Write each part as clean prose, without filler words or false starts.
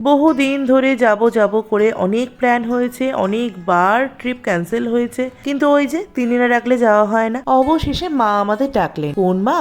বহুদিন ধরে যাব যাব করে অনেক প্ল্যান হয়েছে, অনেকবার ট্রিপ ক্যান্সেল হয়েছে, কিন্তু ওই যে তিনি না ডাকলে যাওয়া হয় না। অবশেষে মা আমাদের ডাকলেন। কোন মা?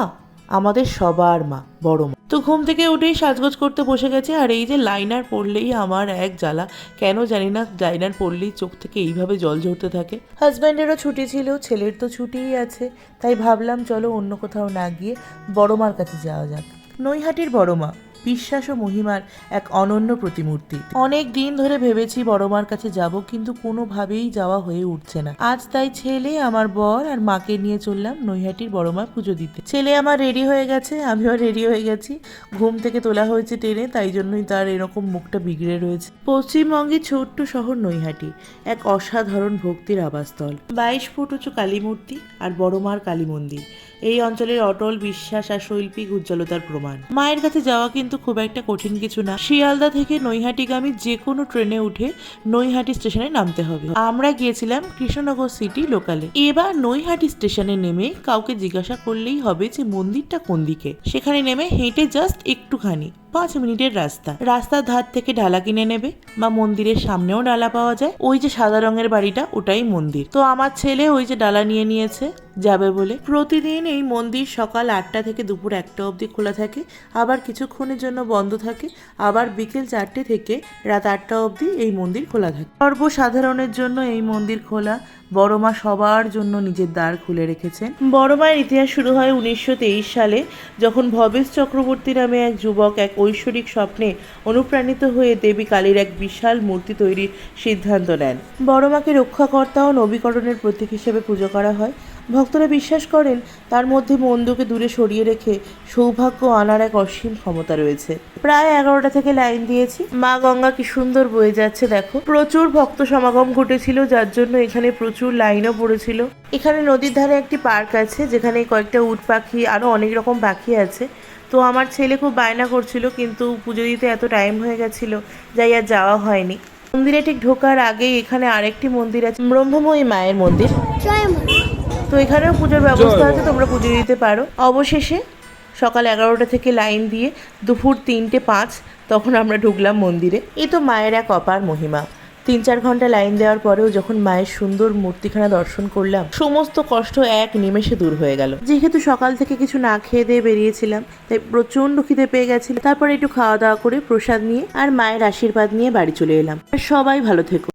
আমাদের সবার মা, বড় মা। তো ঘুম থেকে উঠেই সাজগোজ করতে বসে গেছে। আর এই যে লাইনার পরলেই আমার এক জ্বালা, কেন জানি না, লাইনার পরলেই চোখ থেকে এইভাবে জল ঝরতে থাকে। হাজব্যান্ডেরও ছুটি ছিল, ছেলের তো ছুটিই আছে, তাই ভাবলাম চলো অন্য কোথাও না গিয়ে বড় মার কাছে যাওয়া যাক। নৈহাটির বড় মা বিশ্বাস ও মহিমার এক অনন্য প্রতিমূর্তি। অনেক দিন ধরে ভেবেছি বড় মার কাছে যাব, কিন্তু কোনোভাবেই যাওয়া হয়ে উঠছে না। আজ তাই ছেলে, আমার বর আর মাকে নিয়ে চললাম নৈহাটির বড় মার পুজো দিতে। ছেলে আমার রেডি হয়ে গেছে, আমিও রেডি হয়ে গেছি। ঘুম থেকে তোলা হয়েছে টেনে, তাই জন্যই তার এরকম মুখটা বিগড়ে রয়েছে। পশ্চিমবঙ্গের ছোট্ট শহর নৈহাটি এক অসাধারণ ভক্তির আবাসস্থল। 22 ফুট উঁচু কালী মূর্তি আর বড় মার কালী মন্দির এই অঞ্চলের অটল বিশ্বাস আর শৈল্পিক উজ্জ্বলতার প্রমাণ। মায়ের কাছে যাওয়া কিন্তু খুব একটা কঠিন কিছু না। শিয়ালদা থেকে নৈহাটিগামী যে কোনো ট্রেনে উঠে নৈহাটি স্টেশনে নামতে হবে। আমরা গিয়েছিলাম কৃষ্ণনগর সিটি লোকালে। এবার নৈহাটি স্টেশনে নেমে কাউকে জিজ্ঞাসা করলেই হবে যে মন্দিরটা কোন দিকে। সেখানে নেমে হেঁটে জাস্ট একটুখানি 5 মিনিটের রাস্তা। রাস্তার ধার থেকে ডালা কিনে নেবে, বা মন্দিরের সামনেও ডালা পাওয়া যায়। ওই যে সাদা রঙের বাড়িটা, ওটাই মন্দির। তো আমার ছেলে ওই যে ডালা নিয়ে নিয়েছে যাবে বলে। প্রতিদিন এই মন্দির সকাল 8টা থেকে দুপুর 1টা অবধি খোলা থাকে, আবার কিছুক্ষণের জন্য বন্ধ থাকে, আবার বিকেল 4টে থেকে রাত 8টা অবধি এই মন্দির খোলা থাকে। সর্বসাধারণের জন্য এই মন্দির খোলা। বড় মা সবার জন্য নিজের দ্বার খুলে রেখেছেন। বড় মায়ের ইতিহাস শুরু হয় 1923 সালে, যখন ভবেশ চক্রবর্তী নামে এক যুবক এক ঐশ্বরিক স্বপ্নে অনুপ্রাণিত হয়ে দেবী কালীর এক বিশাল মূর্তি তৈরির সিদ্ধান্ত নেন। বড় মাকে রক্ষাকর্তা ও নবীকরণের প্রতীক হিসেবে পুজো করা হয়। ভক্তরা বিশ্বাস করেন তার মধ্যে মন্দকে দূরে সরিয়ে রেখে সৌভাগ্য আনার এক অসীম ক্ষমতা রয়েছে। প্রায় 11টা থেকে লাইন দিয়েছি। মা গঙ্গা কি সুন্দর বয়ে যাচ্ছে দেখো। প্রচুর ভক্ত সমাগম ঘটেছিল, যার জন্য এখানে প্রচুর লাইনও পড়েছিল। এখানে নদীর ধারে একটি পার্ক আছে, যেখানে কয়েকটা উট পাখি আরো অনেক রকম পাখি আছে। তো আমার ছেলে খুব বায়না করছিল, কিন্তু পুজো দিতে এত টাইম হয়ে গেছিল, যাই আর যাওয়া হয়নি। মন্দিরে ঠিক ঢোকার আগেই এখানে আরেকটি মন্দির আছে, ব্রহ্মময়ী মায়ের মন্দির। তো এখানেও পুজোর ব্যবস্থা আছে, তোমরা পুজো দিতে পারো। অবশেষে সকাল 11টা থেকে লাইন দিয়ে দুপুর 3:05 তখন আমরা ঢুকলাম মন্দিরে। এই তো মায়ের এক অপার মহিমা। 3-4 ঘন্টা লাইন দেওয়ার পরেও যখন মায়ের সুন্দর মূর্তিখানা দর্শন করলাম, সমস্ত কষ্ট এক নিমেষে দূর হয়ে গেল। যেহেতু সকাল থেকে কিছু না খেয়ে দিয়ে বেরিয়েছিলাম, তাই প্রচন্ড খিদে পেয়ে গেছিল। তারপরে একটু খাওয়া দাওয়া করে প্রসাদ নিয়ে আর মায়ের আশীর্বাদ নিয়ে বাড়ি চলে এলাম। সবাই ভালো থেকো।